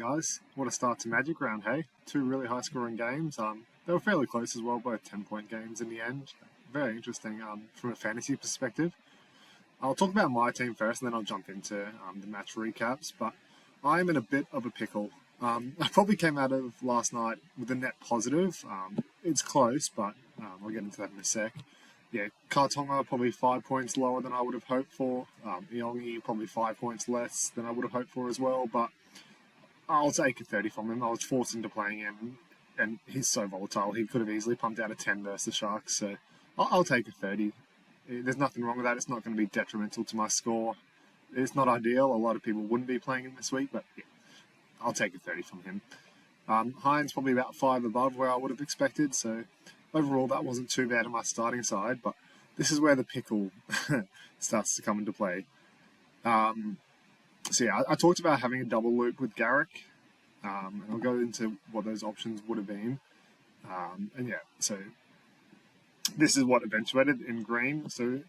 guys. What a start to Magic round, hey? Two really high-scoring games. They were fairly close as well, both 10-point games in the end. Very interesting from a fantasy perspective. I'll talk about my team first, and then I'll jump into the match recaps. But I'm in a bit of a pickle. I probably came out of last night with a net positive. It's close, but I'll get into that in a sec. Yeah, Kartonga probably 5 points lower than I would have hoped for. Iongi probably 5 points less than I would have hoped for as well. But I'll take a 30 from him. I was forced into playing him, and he's so volatile. He could have easily pumped out a 10 versus the Sharks. So I'll take a 30. There's nothing wrong with that. It's not going to be detrimental to my score. It's not ideal. A lot of people wouldn't be playing him this week, but yeah, I'll take a 30 from him. Hines probably about 5 above where I would have expected. So overall, that wasn't too bad on my starting side, but this is where the pickle starts to come into play. So yeah, I talked about having a double loop with Garrick, and I'll go into what those options would have been. And yeah, so this is what eventuated in green. So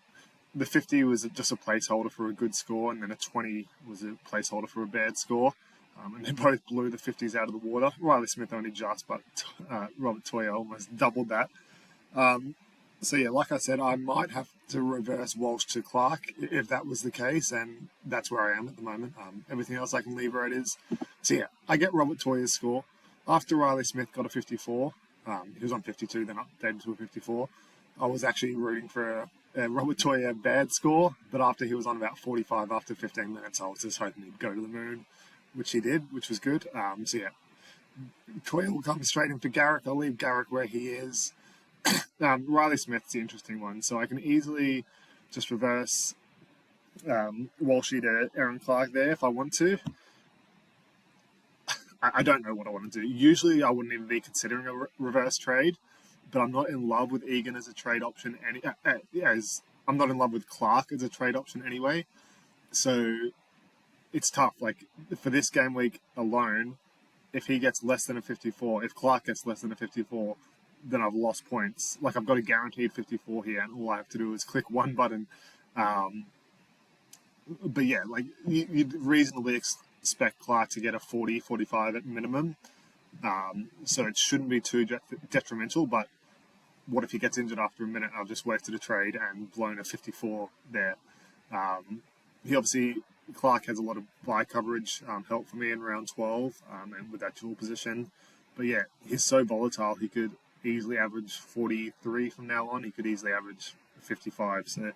the 50 was just a placeholder for a good score, and then a 20 was a placeholder for a bad score. And they both blew the 50s out of the water. Ryley Smith only just, but Robert Toia almost doubled that. So yeah, like I said, I might have to reverse Walsh to Clark if that was the case, and that's where I am at the moment. Everything else I can leave where it is. So yeah, I get Robert Toya's score. After Ryley Smith got a 54, he was on 52, then updated to a 54. I was actually rooting for a Robert Toya bad score, but after he was on about 45 after 15 minutes, I was just hoping he'd go to the moon, which he did, which was good. So yeah, Toya will come straight in for Garrick. I'll leave Garrick where he is. Ryley Smith's the interesting one, so I can easily just reverse Walshy to Aaron Clark there if I want to. I don't know what I want to do. Usually I wouldn't even be considering a reverse trade, but I'm not in love with Egan as a trade option. I'm not in love with Clark as a trade option anyway. So it's tough. Like for this game week alone, if he gets less than a 54, if Clark gets less than a 54, then I've lost points. Like I've got a guaranteed 54 here, and all I have to do is click one button. But yeah, like you'd reasonably expect Clark to get a 40, 45 at minimum. So it shouldn't be too detrimental, but what if he gets injured after a minute? I've just wasted a trade and blown a 54 there. He obviously, Clark has a lot of buy coverage help for me in round 12 and with that dual position. But yeah, he's so volatile, he could easily average 43 from now on. He could easily average 55. So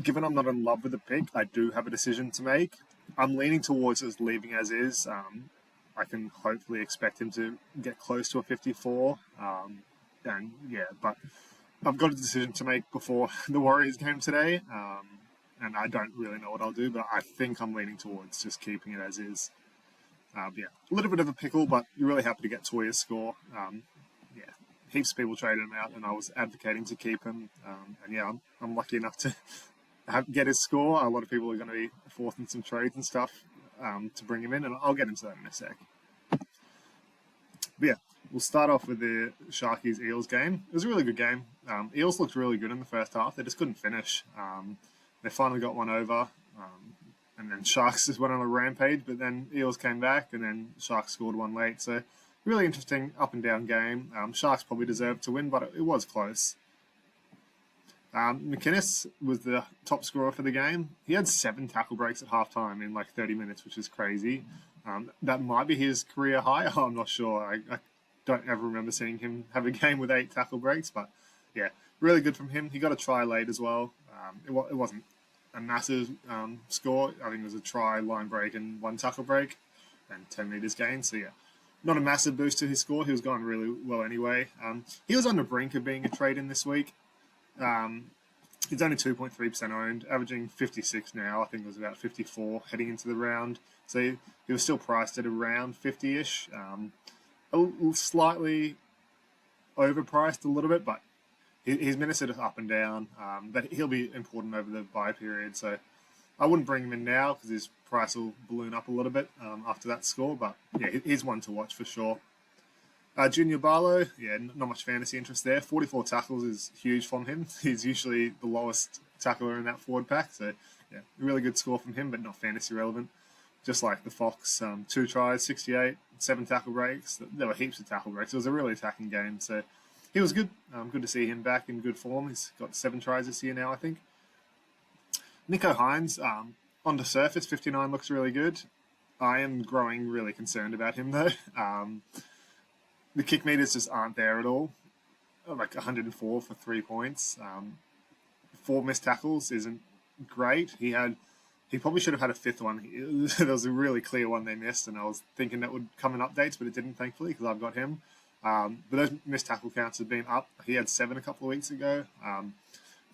given I'm not in love with the pick, I do have a decision to make. I'm leaning towards just leaving as is. I can hopefully expect him to get close to a 54. And yeah, but I've got a decision to make before the Warriors game today. And I don't really know what I'll do, but I think I'm leaning towards just keeping it as is. Yeah, a little bit of a pickle, but you're really happy to get Toya's score. Yeah, heaps of people traded him out, and I was advocating to keep him. And yeah, I'm lucky enough to get his score. A lot of people are going to be forcing some trades and stuff to bring him in, and I'll get into that in a sec. But yeah, we'll start off with the Sharkies-Eels game. It was a really good game. Eels looked really good in the first half. They just couldn't finish. They finally got one over, and then Sharks just went on a rampage, but then Eels came back, and then Sharks scored one late. So really interesting up and down game. Sharks probably deserved to win, but it was close. McInnes was the top scorer for the game. He had 7 tackle breaks at halftime in like 30 minutes, which is crazy. That might be his career high. I'm not sure. I don't ever remember seeing him have a game with 8 tackle breaks, but yeah, really good from him. He got a try late as well. It wasn't a massive score. I think it was a try, line break, and 1 tackle break, and 10 meters gain. So yeah, not a massive boost to his score. He was going really well anyway. He was on the brink of being a trade in this week. He's only 2.3% owned, averaging 56 now. I think it was about 54 heading into the round. So he was still priced at around 50-ish. Slightly overpriced a little bit, but his minutes are up and down. But he'll be important over the bye period. So I wouldn't bring him in now because his price will balloon up a little bit after that score. But yeah, he's one to watch for sure. Junior Barlow, yeah, not much fantasy interest there. 44 tackles is huge from him. He's usually the lowest tackler in that forward pack. So, yeah, really good score from him, but not fantasy relevant. just like the Fox, 2 tries, 68, 7 tackle breaks. There were heaps of tackle breaks. It was a really attacking game, so he was good. Good to see him back in good form. He's got 7 tries this year now, I think. Nico Hines, on the surface, 59 looks really good. I am growing really concerned about him, though. The kick meters just aren't there at all. Like 104 for 3 points. 4 missed tackles isn't great. He probably should have had a 5th one. There was a really clear one they missed, and I was thinking that would come in updates, but it didn't, thankfully, because I've got him. But those missed tackle counts have been up. He had 7 a couple of weeks ago.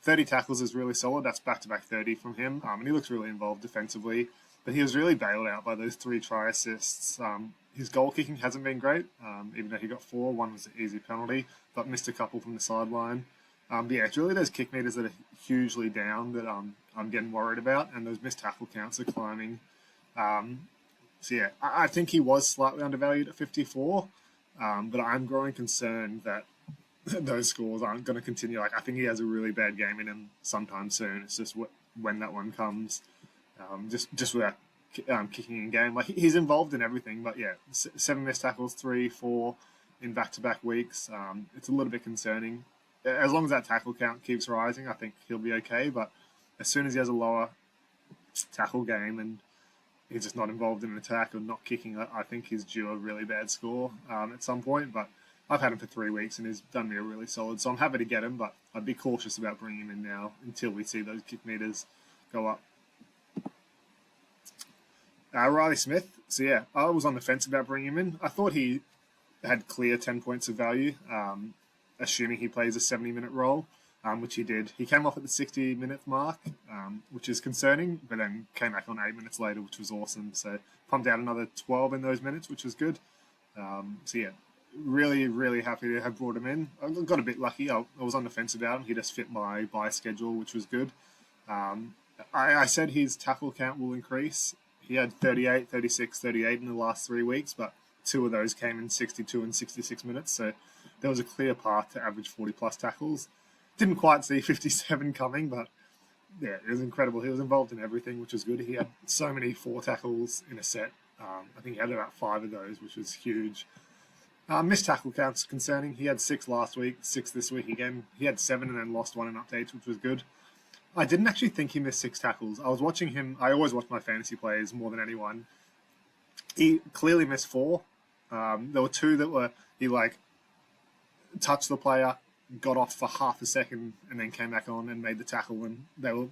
30 tackles is really solid. That's back-to-back 30 from him, and he looks really involved defensively. But he was really bailed out by those 3 try assists. His goal kicking hasn't been great, even though he got 4. One was an easy penalty, but missed a couple from the sideline. But yeah, it's really those kick meters that are hugely down that I'm getting worried about, and those missed tackle counts are climbing. So yeah, I think he was slightly undervalued at 54, but I'm growing concerned that those scores aren't going to continue. Like, I think he has a really bad game in him sometime soon. It's just when that one comes, just without kicking in game. Like, he's involved in everything, but yeah, 7 missed tackles, 3, 4 in back-to-back weeks. It's a little bit concerning. As long as that tackle count keeps rising, I think he'll be okay. But as soon as he has a lower tackle game and he's just not involved in an attack or not kicking, I think he's due a really bad score at some point. But I've had him for 3 weeks and he's done me a really solid. So I'm happy to get him, but I'd be cautious about bringing him in now until we see those kick meters go up. Ryley Smith. So yeah, I was on the fence about bringing him in. I thought he had clear 10 points of value, assuming he plays a 70-minute role, which he did. He came off at the 60-minute mark, which is concerning, but then came back on 8 minutes later, which was awesome. So pumped out another 12 in those minutes, which was good. So yeah, really, really happy to have brought him in. I got a bit lucky. I was on the fence about him. He just fit my buy schedule, which was good. I said his tackle count will increase. He had 38, 36, 38 in the last 3 weeks, but 2 of those came in 62 and 66 minutes. So there was a clear path to average 40-plus tackles. Didn't quite see 57 coming, but yeah, it was incredible. He was involved in everything, which was good. He had so many 4 tackles in a set. I think he had about 5 of those, which was huge. Missed tackle counts concerning. He had 6 last week, 6 this week again. He had 7 and then lost 1 in updates, which was good. I didn't actually think he missed 6 tackles. I was watching him. I always watch my fantasy players more than anyone. He clearly missed 4. There were 2 that he touched the player, got off for half a second, and then came back on and made the tackle. And they were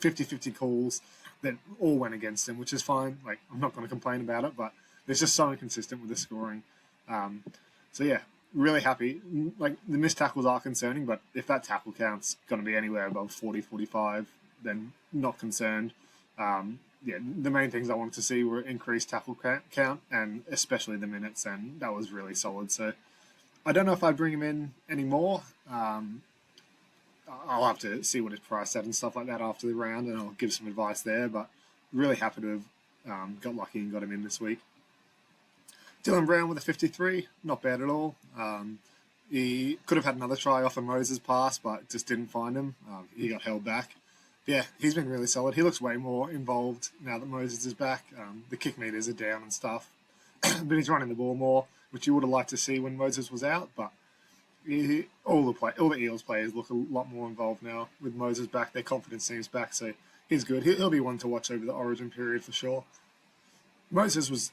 50-50 calls that all went against him, which is fine. Like, I'm not going to complain about it, but it's just so inconsistent with the scoring. So yeah, really happy. Like, the missed tackles are concerning, but if that tackle count's going to be anywhere above 40, 45, then not concerned. Yeah, the main things I wanted to see were increased tackle count and especially the minutes, and that was really solid. So I don't know if I'd bring him in anymore. I'll have to see what his price at and stuff like that after the round, and I'll give some advice there. But really happy to have got lucky and got him in this week. Dylan Brown with a 53, not bad at all. He could have had another try off a Moses pass, but just didn't find him. He got held back. Yeah, he's been really solid. He looks way more involved now that Moses is back. The kick meters are down and stuff, but he's running the ball more, which you would have liked to see when Moses was out. But all the Eels players look a lot more involved now with Moses back. Their confidence seems back, so he's good. He'll be one to watch over the Origin period for sure. Moses was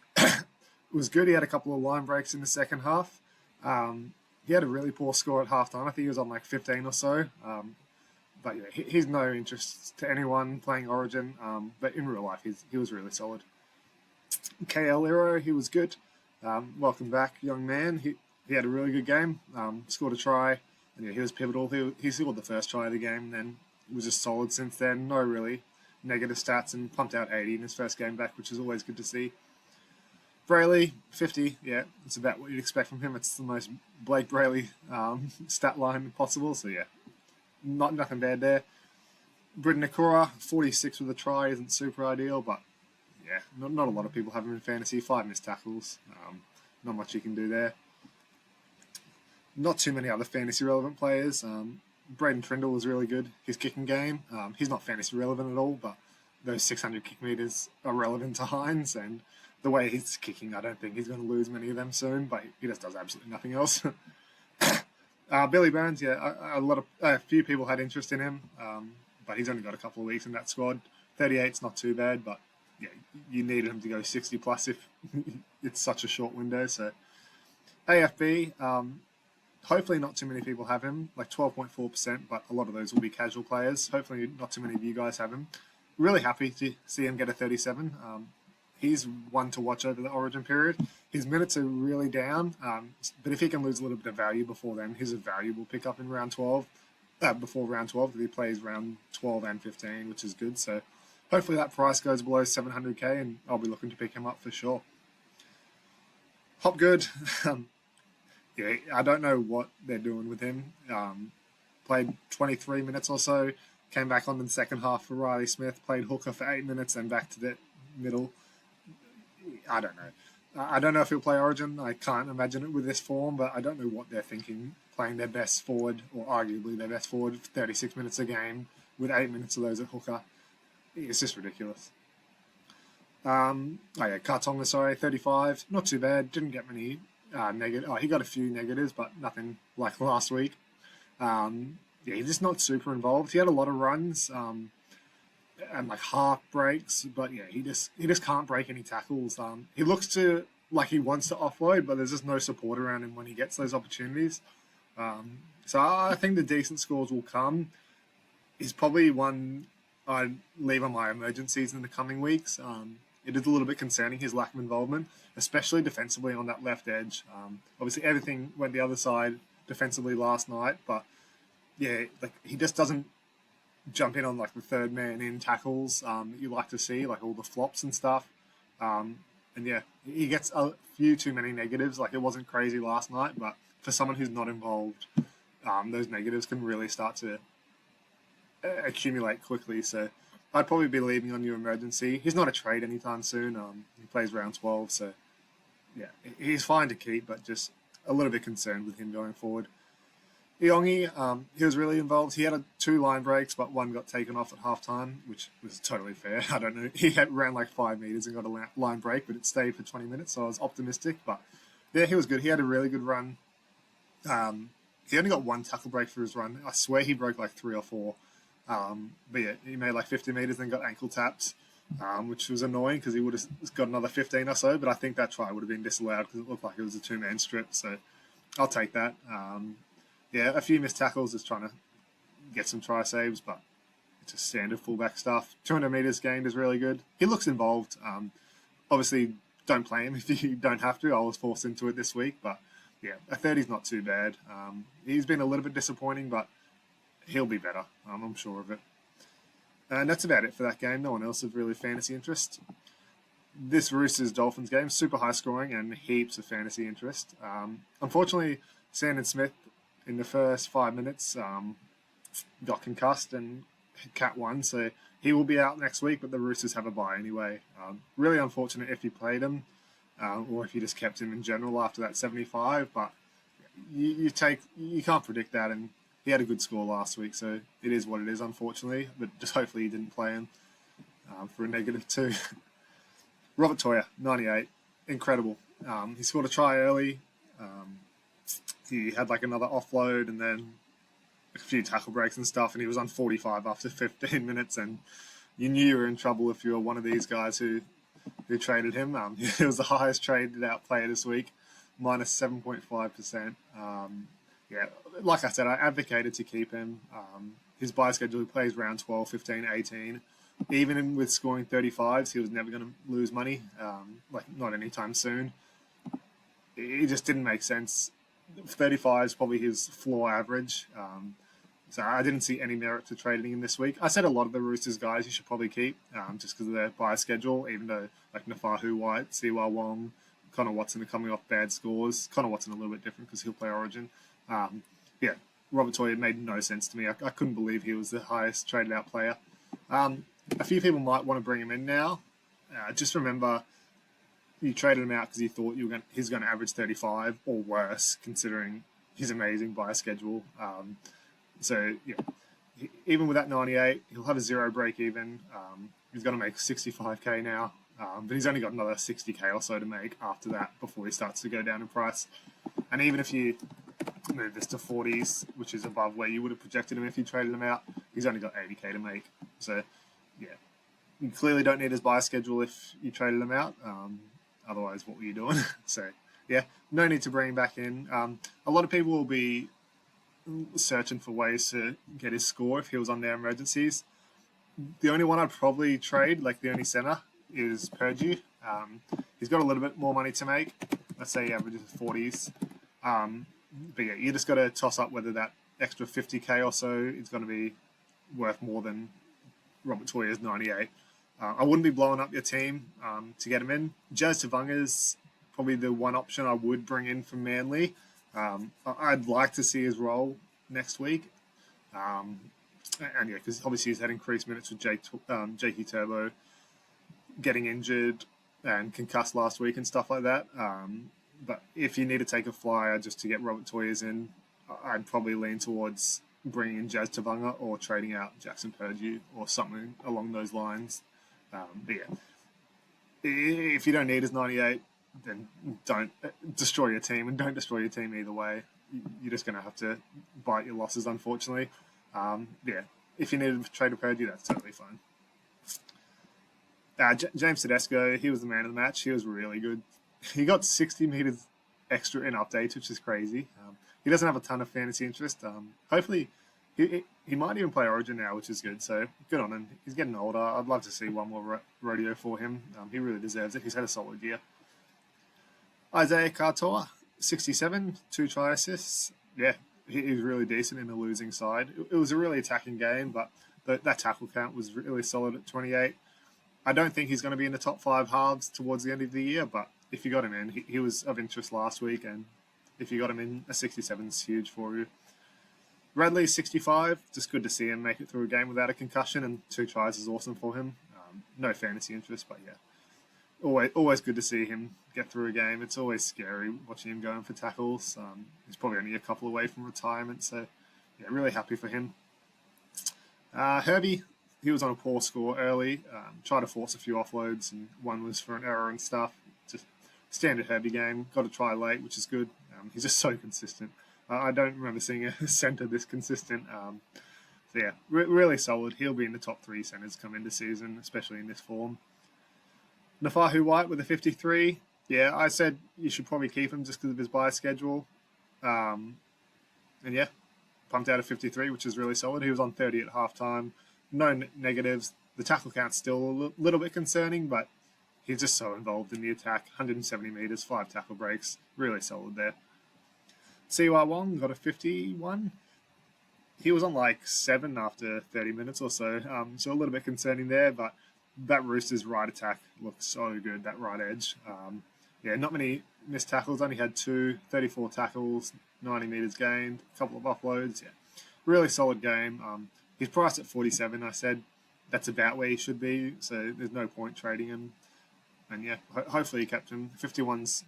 good. He had a couple of line breaks in the second half. He had a really poor score at halftime. I think he was on 15 or so. But yeah, he's no interest to anyone playing Origin. But in real life, he was really solid. KL Lero, he was good. Welcome back, young man. He had a really good game. Scored a try. And yeah, he was pivotal. He scored the first try of the game, and then was just solid since then. No really negative stats, and pumped out 80 in his first game back, which is always good to see. Ryley, 50, yeah, it's about what you'd expect from him. It's the most Blake Ryley stat line possible, so yeah, nothing bad there. Britton Nakora, 46 with a try, isn't super ideal, but yeah, not a lot of people have him in fantasy. 5 missed tackles, not much you can do there. Not too many other fantasy relevant players. Braden Trindle was really good. His kicking game, he's not fantasy relevant at all, but those 600 kick meters are relevant to Hines, and the way he's kicking, I don't think he's going to lose many of them soon, but he just does absolutely nothing else. Billy Burns, a few people had interest in him, but he's only got a couple of weeks in that squad. 38's not too bad, but yeah, you needed him to go 60 plus if it's such a short window. So AFB, hopefully not too many people have him, like 12.4%, but a lot of those will be casual players. Hopefully not too many of you guys have him. Really happy to see him get a 37. He's one to watch over the Origin period. His minutes are really down, but if he can lose a little bit of value before then, he's a valuable pickup in round 12, before round 12, because he plays round 12 and 15, which is good. So hopefully that price goes below 700k, and I'll be looking to pick him up for sure. Hopgood, yeah, I don't know what they're doing with him. Played 23 minutes or so, came back on in the second half for Ryley Smith, played hooker for 8 minutes, and back to the middle. I don't know. I don't know if he'll play Origin. I can't imagine it with this form, but I don't know what they're thinking, playing their best forward, or arguably their best forward, for 36 minutes a game, with 8 minutes of those at hooker. It's just ridiculous. Kartonga, 35. Not too bad. Didn't get many negative. He got a few negatives, but nothing like last week. He's just not super involved. He had a lot of runs and like half breaks, but yeah, he just can't break any tackles. He looks to like he wants to offload, but there's just no support around him when he gets those opportunities. So I think the decent scores will come. He's probably one I'd leave on my emergencies in the coming weeks. It is a little bit concerning, his lack of involvement, especially defensively on that left edge. Obviously, everything went the other side defensively last night, but yeah, like he just doesn't jump in on like the third man in tackles you like to see, like all the flops and stuff. And yeah, he gets a few too many negatives. Like it wasn't crazy last night, but for someone who's not involved, those negatives can really start to accumulate quickly. So I'd probably be leaving on your emergency. He's not a trade anytime soon. He plays round 12, so yeah, he's fine to keep, but just a little bit concerned with him going forward. Iongi, he was really involved. He had 2 line breaks, but one got taken off at halftime, which was totally fair. I don't know. He ran like 5 meters and got a line break, but it stayed for 20 minutes, so I was optimistic. But yeah, he was good. He had a really good run. He only got 1 tackle break for his run. I swear he broke like 3 or 4. But yeah, he made like 50 meters and got ankle tapped, which was annoying because he would have got another 15 or so. But I think that try would have been disallowed because it looked like it was a 2-man strip. So I'll take that. Yeah, a few missed tackles, just trying to get some try saves, but it's just standard fullback stuff. 200 meters gained is really good. He looks involved. Obviously, don't play him if you don't have to. I was forced into it this week, but yeah, a 30's not too bad. He's been a little bit disappointing, but he'll be better. I'm sure of it. And that's about it for that game. No one else of really fantasy interest. This Roosters-Dolphins game, super high scoring and heaps of fantasy interest. Unfortunately, Sandon Smith in the first 5 minutes got concussed and Cat 1, so he will be out next week, but the Roosters have a bye anyway. Really unfortunate if you played him or if you just kept him in general after that 75, but you can't predict that, and he had a good score last week, so it is what it is, unfortunately, but just hopefully you didn't play him for a -2. Robert Toia, 98, incredible. He scored a try early. He had like another offload and then a few tackle breaks and stuff, and he was on 45 after 15 minutes, and you knew you were in trouble if you were one of these guys who traded him. He was the highest traded out player this week, -7.5%. Yeah, like I said, I advocated to keep him. His bye schedule, he plays round 12, 15, 18. Even with scoring 35s, he was never going to lose money, like not anytime soon. It just didn't make sense. 35 is probably his floor average. So I didn't see any merit to trading him this week. I said a lot of the Roosters guys you should probably keep just because of their bye schedule, even though like Nafahu White, Siwa Wong, Connor Watson are coming off bad scores. Connor Watson a little bit different because he'll play Origin. Yeah, Robert Toia made no sense to me. I couldn't believe he was the highest traded out player. A few people might want to bring him in now. Just remember, you traded him out because you thought he's going to average 35 or worse, considering his amazing bye schedule. So, yeah, even with that 98, he'll have a zero break even. He's going to make 65k now, but he's only got another 60k or so to make after that before he starts to go down in price. And even if you move this to 40s, which is above where you would have projected him if you traded him out, he's only got 80k to make. So, yeah, you clearly don't need his buy schedule if you traded him out. Otherwise, what were you doing? So, yeah, no need to bring him back in. A lot of people will be searching for ways to get his score if he was on their emergencies. The only one I'd probably trade, like the only center, is Purdue. He's got a little bit more money to make. Let's say he averages 40s. But yeah, you just got to toss up whether that extra 50k or so is going to be worth more than Robert Toya's 98. I wouldn't be blowing up your team to get him in. Jazz Tavunga's probably the one option I would bring in from Manly. I'd like to see his role next week. And yeah, because obviously he's had increased minutes with Jakey Turbo getting injured and concussed last week and stuff like that. But if you need to take a flyer just to get Robert Toyas in, I'd probably lean towards bringing in Jazz Tavunga or trading out Jackson Purdue or something along those lines. But yeah, if you don't need his 98, then don't destroy your team, and don't destroy your team either way. You're just going to have to bite your losses, unfortunately. Yeah, if you need to trade a Purdue, that's totally fine. James Tedesco, he was the man of the match. He was really good. He got 60 meters extra in updates, which is crazy. He doesn't have a ton of fantasy interest. Hopefully, he might even play Origin now, which is good. So good on him. He's getting older. I'd love to see one more rodeo for him. He really deserves it. He's had a solid year. Isaiah Katoa, 67, 2 try assists. Yeah, he was really decent in the losing side. It was a really attacking game, but that tackle count was really solid at 28. I don't think he's going to be in the top 5 halves towards the end of the year, but if you got him in, he was of interest last week, and if you got him in, a 67 is huge for you. Ryley, 65, just good to see him make it through a game without a concussion, and 2 tries is awesome for him. No fantasy interest, but yeah, always good to see him get through a game. It's always scary watching him going for tackles. He's probably only a couple away from retirement, so yeah, really happy for him. Herbie, he was on a poor score early, tried to force a few offloads, and one was for an error and stuff. Just standard Herbie game, got a try late, which is good. He's just so consistent. I don't remember seeing a centre this consistent. So yeah, really solid. He'll be in the top 3 centres come into season, especially in this form. Nafahu White with a 53. Yeah, I said you should probably keep him just because of his buy schedule. And yeah, pumped out a 53, which is really solid. He was on 30 at halftime. No negatives. The tackle count's still a little bit concerning, but he's just so involved in the attack. 170 metres, 5 tackle breaks. Really solid there. Siwa Wong got a 51. He was on like 7 after 30 minutes or so. So a little bit concerning there, but that Roosters right attack looked so good, that right edge. Yeah, not many missed tackles. Only had 2, 34 tackles, 90 metres gained, a couple of offloads. Yeah, really solid game. He's priced at 47. I said that's about where he should be, so there's no point trading him. And yeah, hopefully he kept him. 51's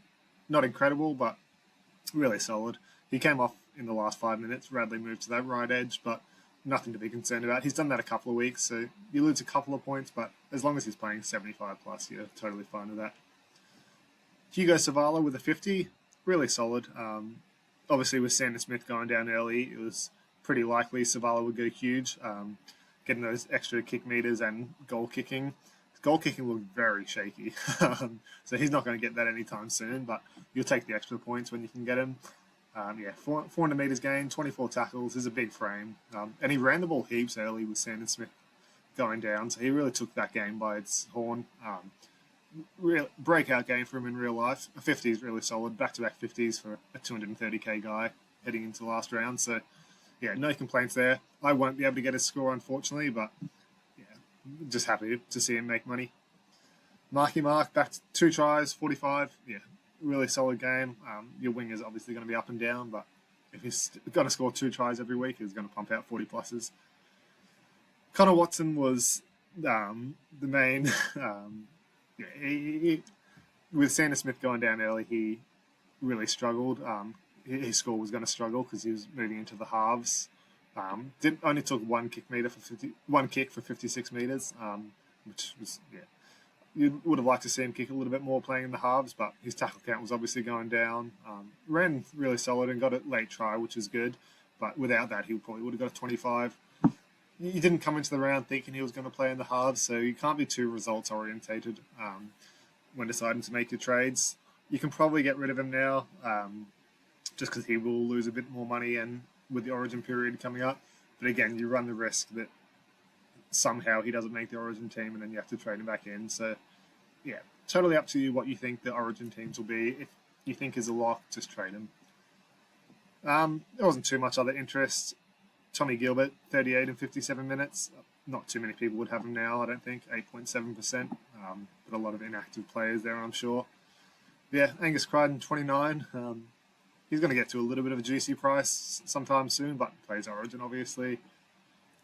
not incredible, but really solid. He came off in the last 5 minutes. Radley moved to that right edge, but nothing to be concerned about. He's done that a couple of weeks, so you lose a couple of points, but as long as he's playing 75 plus, you're totally fine with that. Hugo Savala with a 50, really solid. Obviously, with Sandon Smith going down early, it was pretty likely Savala would go huge, getting those extra kick meters and goal kicking. Goal kicking looked very shaky, so he's not going to get that anytime soon, but you'll take the extra points when you can get him. Yeah, 400 metres gained, 24 tackles is a big frame. And he ran the ball heaps early with Sandon Smith going down, so he really took that game by its horn. Real breakout game for him in real life. A 50 is really solid, back-to-back 50s for a 230k guy heading into the last round. So, yeah, no complaints there. I won't be able to get his score, unfortunately, but yeah, just happy to see him make money. Marky Mark, back to 2 tries, 45. Yeah, really solid game. Your wing is obviously going to be up and down, but if he's going to score 2 tries every week, he's going to pump out 40 pluses. Connor Watson was the main. With Sandon Smith going down early, he really struggled. His score was going to struggle because he was moving into the halves. Didn't only took one kick for 56 meters, which was you would have liked to see him kick a little bit more playing in the halves, but his tackle count was obviously going down. Ran really solid and got a late try, which is good, but without that, he probably would have got a 25. He didn't come into the round thinking he was going to play in the halves, so you can't be too results orientated when deciding to make your trades. You can probably get rid of him now, just because he will lose a bit more money and with the Origin period coming up. But again, you run the risk that somehow he doesn't make the Origin team and then you have to trade him back in. So, yeah, totally up to you what you think the Origin teams will be. If you think is a lock, just trade him. There wasn't too much other interest. Tommy Gilbert, 38 and 57 minutes. Not too many people would have him now, I don't think. 8.7%. But a lot of inactive players there, I'm sure. Yeah, Angus Crichton, 29. He's going to get to a little bit of a juicy price sometime soon, but plays Origin, obviously.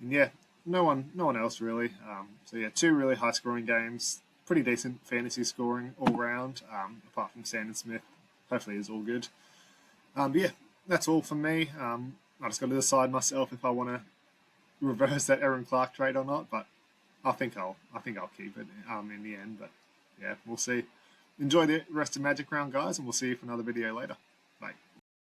And yeah, no one else really. So yeah, 2 really high-scoring games. Pretty decent fantasy scoring all round, apart from Sandon Smith. Hopefully it's all good. But yeah, that's all from me. I just got to decide myself if I want to reverse that Aaron Clark trade or not, but I think I'll keep it in the end. But yeah, we'll see. Enjoy the rest of Magic Round, guys, and we'll see you for another video later.